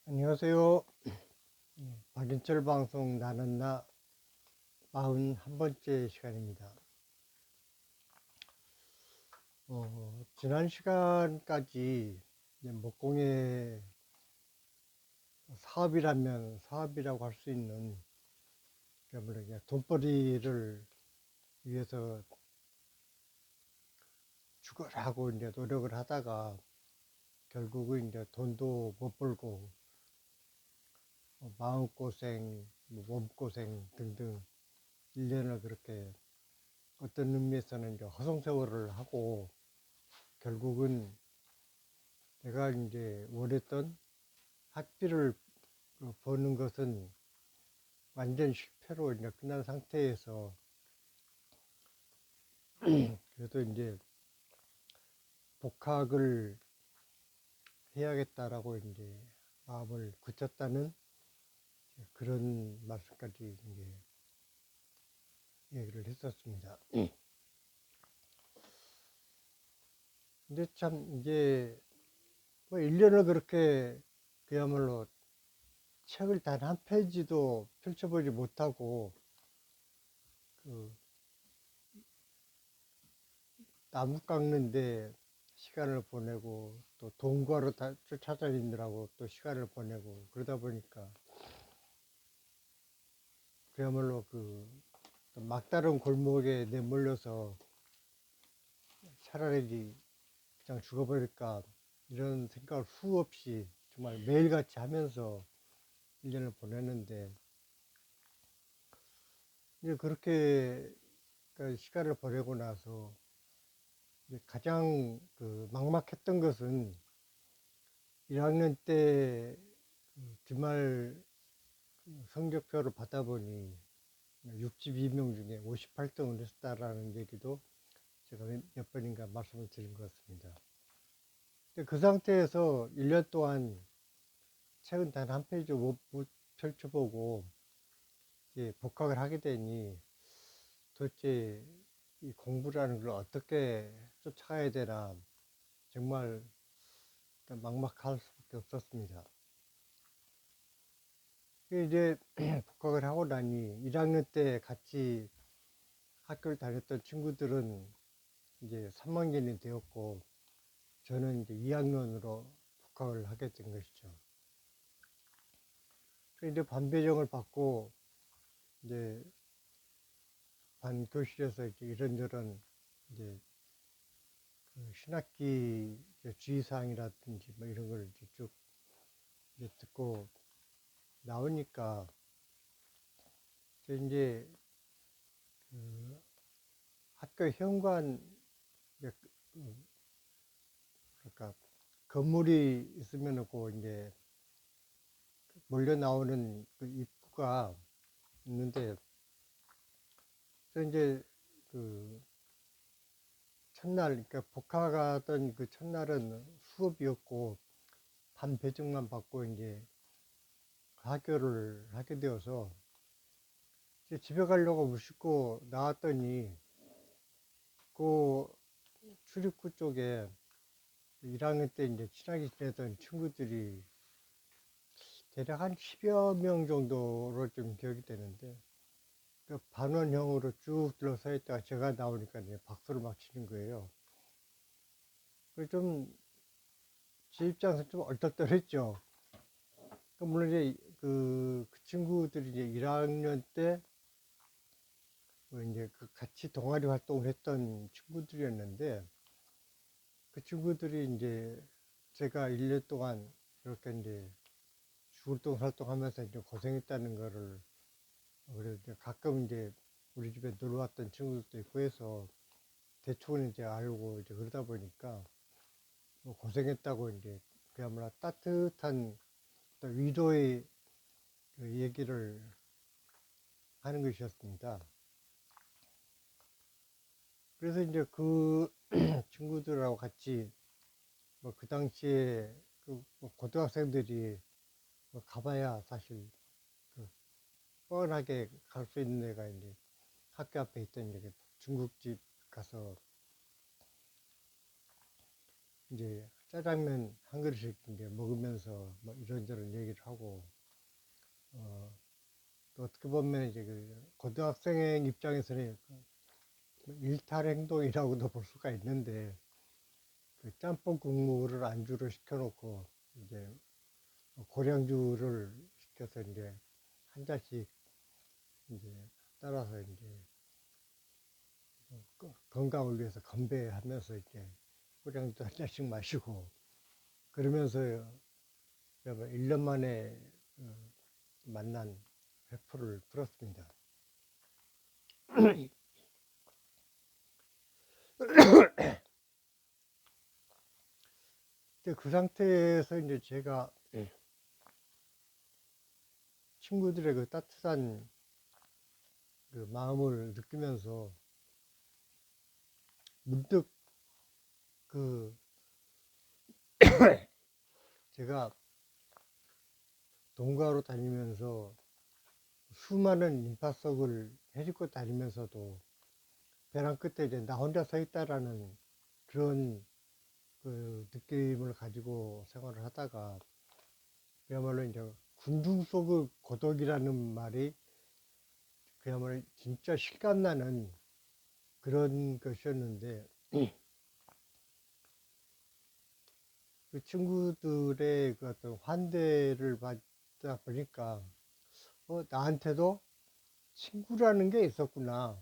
안녕하세요. 박인철 방송 나는 나 41번째 시간입니다. 지난 시간까지 목공의 사업이라면 사업이라고 할 수 있는 그냥 돈벌이를 위해서 죽어라고 이제 노력을 하다가 결국은 이제 돈도 못 벌고 마음고생, 몸고생 등등 1년을 그렇게 어떤 의미에서는 이제 허송세월을 하고 결국은 내가 이제 원했던 학비를 버는 것은 완전 실패로 이제 끝난 상태에서 그래도 이제 복학을 해야겠다라고 이제 마음을 굳혔다는 그런 말씀까지 이제 얘기를 했었습니다. 근데 참 이제 뭐 1년을 그렇게 그야말로 책을 단 한 페이지도 펼쳐보지 못하고 그 나무 깎는데 시간을 보내고 또 동과로 쫓아다니느라고 또 시간을 보내고 그러다 보니까 그야말로 그 막다른 골목에 내몰려서 차라리 그냥 죽어버릴까 이런 생각을 수없이 정말 매일같이 하면서 1년을 보냈는데 이제 그렇게 시간을 보내고 나서 가장 그 막막했던 것은 1학년 때 주말 성적표를 받아보니 62명 중에 58등을 했다라는 얘기도 제가 몇 번인가 말씀을 드린 것 같습니다. 근데 그 상태에서 1년 동안 책은 단 한 페이지도 못 펼쳐보고 이제 복학을 하게 되니 도대체 이 공부라는 걸 어떻게 쫓아가야 되나 정말 막막할 수밖에 없었습니다. 이제 복학을 하고 나니 1학년 때 같이 학교를 다녔던 친구들은 이제 3학년이 되었고 저는 이제 2학년으로 복학을 하게 된 것이죠. 이제 반배정을 받고 이제 반 교실에서 이제 이런저런 이제 그 신학기 주의사항이라든지 뭐 이런 걸 이제 쭉 이제 듣고 나오니까 이제 그 학교 현관 그러니까 건물이 있으면 그 이제 몰려 나오는 그 입구가 있는데 이제 그 첫날 그러니까 복학하던 그 첫날은 수업이었고 반 배정만 받고 이제 학교를 하게 되어서 이제 집에 가려고 무심코 나왔더니 그 출입구 쪽에 1학년 때 이제 친하게 지내던 친구들이 대략 한 10여 명 정도로 좀 기억이 되는데 그 반원형으로 쭉 둘러서 있다가 제가 나오니까 이제 박수를 막 치는 거예요. 좀 제 입장에서 좀 얼떨떨했죠. 물론 이제 그 친구들이 이제 1학년 때 이제 그 같이 동아리 활동을 했던 친구들이었는데 그 친구들이 이제 제가 1년 동안 이렇게 이제 죽을동 활동하면서 이제 고생했다는 거를 그래도 이제 가끔 이제 우리 집에 놀러 왔던 친구들도 있고 해서 대충은 이제 알고 이제 그러다 보니까 뭐 고생했다고 이제 그야말로 따뜻한 위로의 그 얘기를 하는 것이었습니다. 그래서 이제 그 친구들하고 같이 뭐 그 당시에 그뭐 고등학생들이 뭐 가봐야 사실 그 뻔하게 갈 수 있는 데가 이제 학교 앞에 있던 중국집 가서 이제 짜장면 한 그릇씩 이제 먹으면서 뭐 이런저런 얘기를 하고, 또 어떻게 보면 이제 그 고등학생 입장에서는 그 일탈 행동이라고도 볼 수가 있는데, 그 짬뽕 국물을 안주로 시켜놓고 이제 고량주를 시켜서 이제 한 잔씩 이제 따라서 이제 건강을 위해서 건배하면서 이제 고량주 한 잔씩 마시고 그러면서 1년 만에 만난 회포를 풀었습니다. 그 상태에서 이제 제가 친구들의 그 따뜻한 그 마음을 느끼면서 문득 그 제가 동가로 다니면서 수많은 인파석을 헤집고 다니면서도 벼랑 끝에 이제 나 혼자 서 있다라는 그런 그 느낌을 가지고 생활을 하다가 그야말로 이제 군중 속의 고독이라는 말이 그야말로 진짜 실감나는 그런 것이었는데 그 친구들의 그 어떤 환대를 받다 보니까 나한테도 친구라는 게 있었구나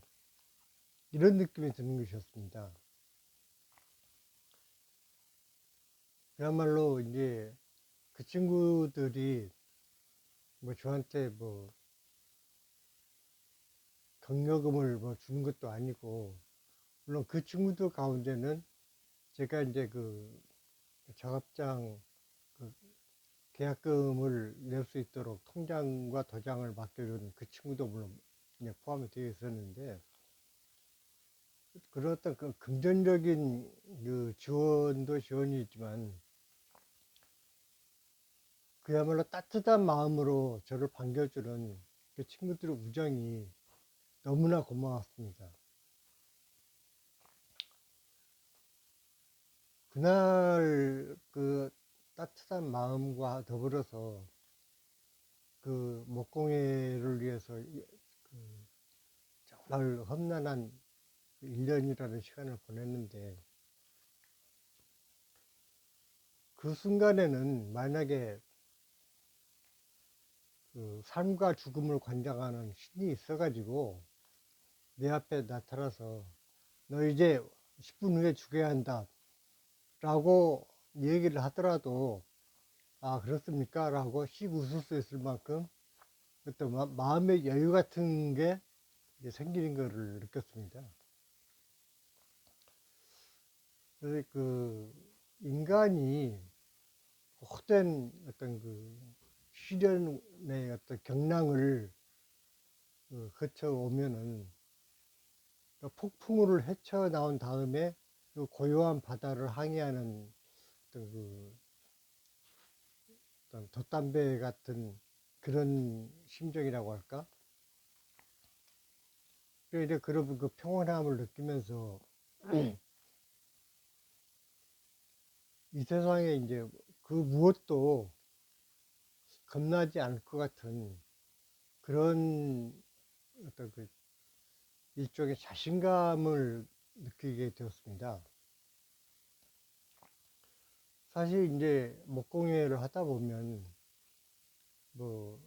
이런 느낌이 드는 것이었습니다. 그야말로 이제 그 친구들이 뭐 저한테 뭐 격려금을 뭐 주는 것도 아니고 물론 그 친구들 가운데는 제가 이제 그 작업장 그 계약금을 낼 수 있도록 통장과 도장을 맡겨준 그 친구도 물론 포함이 되어 있었는데 그런 어떤 그 금전적인 그 지원도 지원이지만 그야말로 따뜻한 마음으로 저를 반겨주는 그 친구들의 우정이 너무나 고마웠습니다. 그날 그 따뜻한 마음과 더불어서 그 목공예를 위해서 그 정말 험난한 1년이라는 시간을 보냈는데 그 순간에는 만약에 그 삶과 죽음을 관장하는 신이 있어가지고 내 앞에 나타나서 너 이제 10분 후에 죽어야 한다 라고 얘기를 하더라도 아 그렇습니까? 라고 씩 웃을 수 있을 만큼 어떤 마음의 여유 같은 게 생기는 것을 느꼈습니다. 그래서 그 인간이 헛된 어떤 그 시련의 어떤 경랑을 거쳐 오면은 폭풍우를 헤쳐 나온 다음에 그 고요한 바다를 항해하는 어떤 그 어떤 돛담배 같은 그런 심정이라고 할까? 이제 그런 그 평온함을 느끼면서 이 세상에 이제 그 무엇도 겁나지 않을 것 같은 그런 어떤 그 일종의 자신감을 느끼게 되었습니다. 사실 이제 목공예를 하다 보면 뭐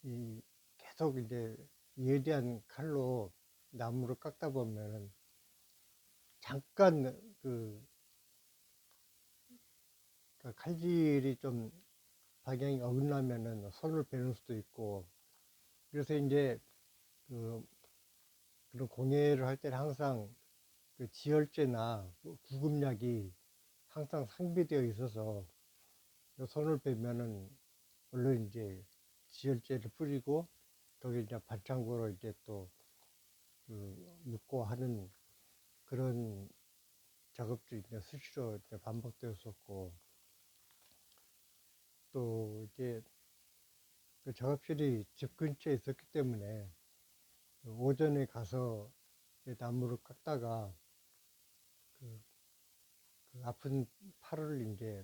이 계속 이제 예리한 칼로 나무를 깎다 보면은 잠깐 그 칼질이 좀 방향이 어긋나면은 손을 베는 수도 있고 그래서 이제 그 그런 공예를 할 때는 항상 그 지혈제나 구급약이 항상 상비되어 있어서 손을 베면은 물론 이제 지혈제를 뿌리고 거기 이제 반창고로 이제 또 그 묻고 하는 그런 작업도 이제 수시로 이제 반복되었었고 또 이제 그 작업실이 집 근처에 있었기 때문에 오전에 가서 나무를 깎다가 그 그 아픈 팔을 이제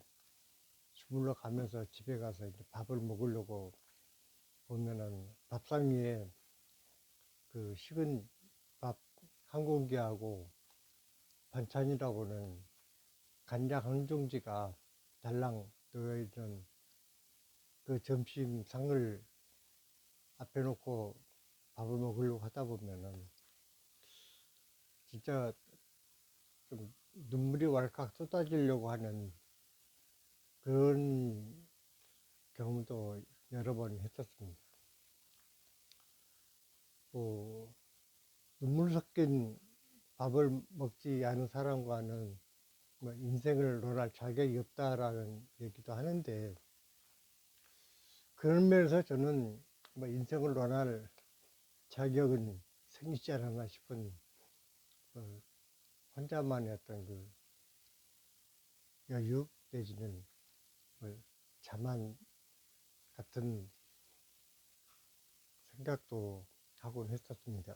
주물러 가면서 집에 가서 이제 밥을 먹으려고 보면은 밥상 위에 그 식은 밥 한 공기하고 반찬이라고는 간장 한 종지가 달랑 놓여 있는 그 점심상을 앞에 놓고 밥을 먹으려고 하다 보면은 진짜 좀 눈물이 왈칵 쏟아지려고 하는 그런 경험도 여러 번 했었습니다. 뭐 눈물 섞인 밥을 먹지 않은 사람과는 뭐 인생을 논할 자격이 없다라는 얘기도 하는데, 그런 면에서 저는 뭐 인생을 논할 자격은 생기지 않았나 싶은 그 혼자만의 어떤 그 여유 내지는 뭐 자만 같은 생각도 하곤 했었습니다.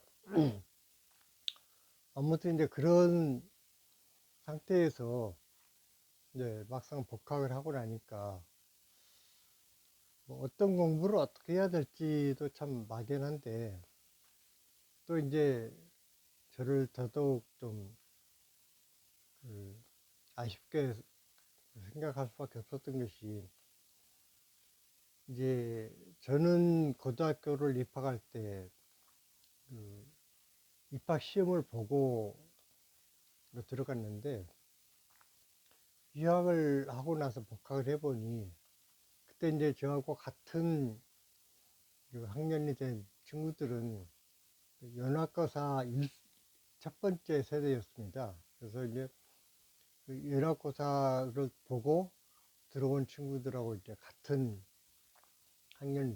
아무튼 이제 그런 상태에서 이제 막상 복학을 하고 나니까 뭐 어떤 공부를 어떻게 해야 될지도 참 막연한데, 또 이제 저를 더더욱 좀 그 아쉽게 생각할 수밖에 없었던 것이, 이제 저는 고등학교를 입학할 때 그 입학 시험을 보고 들어갔는데, 유학을 하고 나서 복학을 해보니 그때 이제 저하고 같은 그 학년이 된 친구들은 연합고사 첫 번째 세대였습니다. 그래서 이제 그 연합고사를 보고 들어온 친구들하고 이제 같은 학년이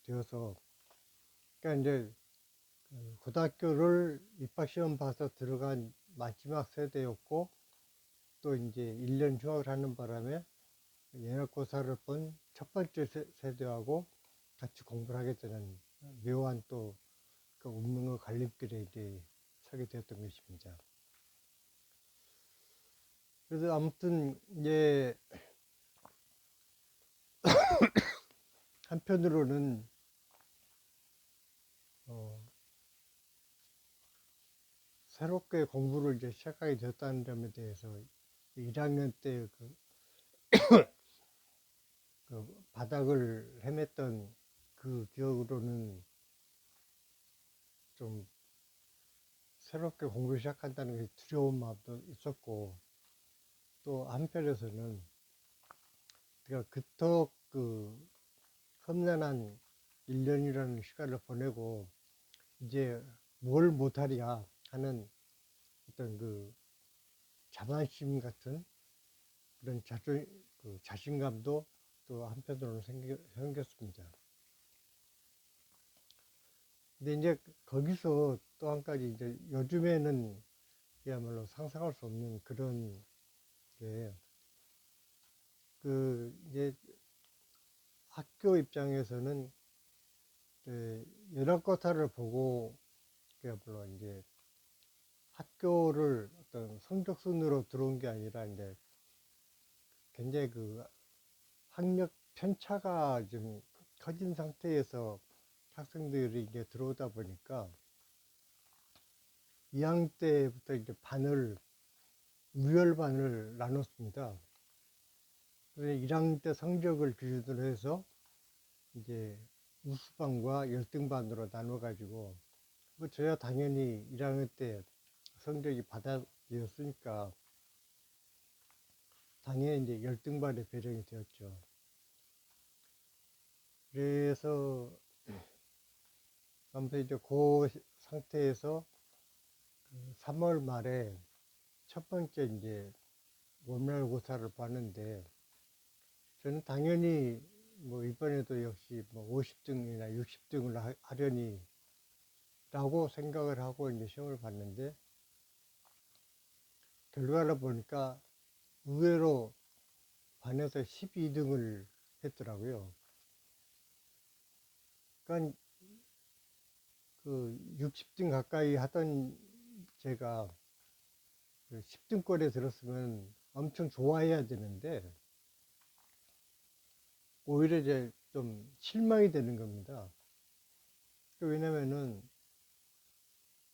되어서, 그러니까 이제 그 고등학교를 입학시험 봐서 들어간 마지막 세대였고, 또 이제 1년 휴학을 하는 바람에 연합고사를 본 첫 번째 세대하고 같이 공부를 하게 되는 묘한 또 그 운명의 갈림길에 이제 서게 되었던 것입니다. 그래서 아무튼 이제 한편으로는 새롭게 공부를 이제 시작하게 되었다는 점에 대해서 1학년 때 그 바닥을 헤맸던 그 기억으로는 좀 새롭게 공부를 시작한다는 게 두려운 마음도 있었고, 또 한편에서는 제가 그토록 그 험난한 1년이라는 시간을 보내고 이제 뭘 못하랴 하는 어떤 그 자만심 같은 그런 그 자신감도 또 한편으로는 생겼습니다. 근데 이제 거기서 또 한 가지, 이제 요즘에는 그야말로 상상할 수 없는 그런 게, 그 이제 학교 입장에서는 연합고사를 보고 그야말로 이제 학교를 어떤 성적 순으로 들어온 게 아니라, 이제 굉장히 그 학력 편차가 좀 커진 상태에서 학생들이 이제 들어오다 보니까 2학년 때부터 이제 반을 우열반을 나눴습니다. 1학년 때 성적을 기준으로 해서 이제 우수반과 열등반으로 나눠가지고, 뭐 저야 당연히 1학년 때 성적이 바닥이었으니까 당연히 이제 열등반에 배정이 되었죠. 그래서 아무튼 이제 그 상태에서 3월 말에 첫 번째 이제 원말고사를 봤는데, 저는 당연히 뭐 이번에도 역시 뭐 50등이나 60등을 하려니 라고 생각을 하고 이제 시험을 봤는데, 결과를 보니까 의외로 반에서 12등을 했더라고요. 그러니까 그 60등 가까이 하던 제가 그 10등권에 들었으면 엄청 좋아해야 되는데 오히려 이제 좀 실망이 되는 겁니다. 왜냐면은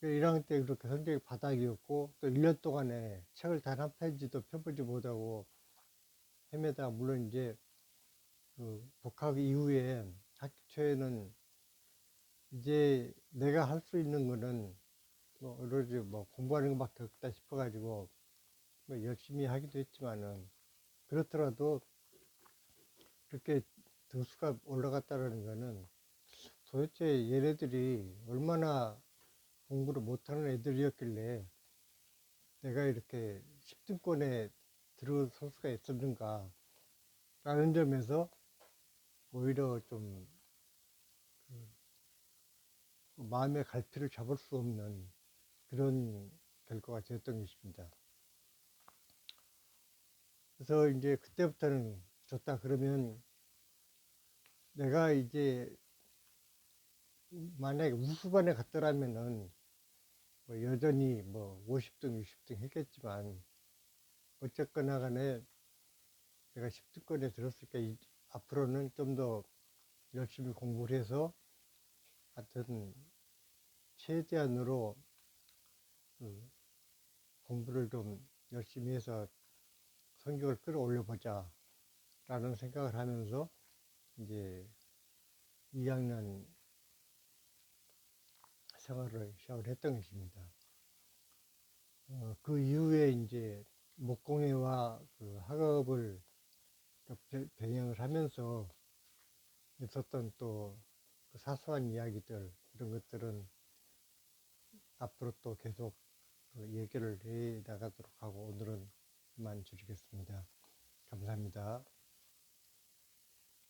1학년 때 그렇게 성적이 바닥이었고 또 1년 동안에 책을 단 한 페이지도 펴보지 못하고 헤매다 물론 이제 그 복학 이후에 학기 초에는 이제 내가 할 수 있는 거는 뭐 오로지 뭐 공부하는 것밖에 없다 싶어가지고 뭐 열심히 하기도 했지만은 그렇더라도 그렇게 등수가 올라갔다는 거는 도대체 얘네들이 얼마나 공부를 못하는 애들이었길래 내가 이렇게 10등권에 들어설 수가 있었는가 라는 점에서 오히려 좀 마음의 갈피를 잡을 수 없는 그런 결과가 되었던 것입니다. 그래서 이제 그때부터는 좋다 그러면 내가 이제 만약에 우수반에 갔더라면은 뭐 여전히 뭐 50등, 60등 했겠지만 어쨌거나 간에 내가 10등권에 들었으니까 앞으로는 좀 더 열심히 공부를 해서 하여튼 최대한으로 그 공부를 좀 열심히 해서 성적을 끌어올려 보자 라는 생각을 하면서 이제 2학년 생활을 시작을 했던 것입니다. 그 이후에 이제 목공예와 그 학업을 병행을 하면서 있었던 또그 사소한 이야기들 이런 것들은 앞으로 또 계속 얘기를 해 나가도록 하고 오늘은 그만 줄이겠습니다. 감사합니다.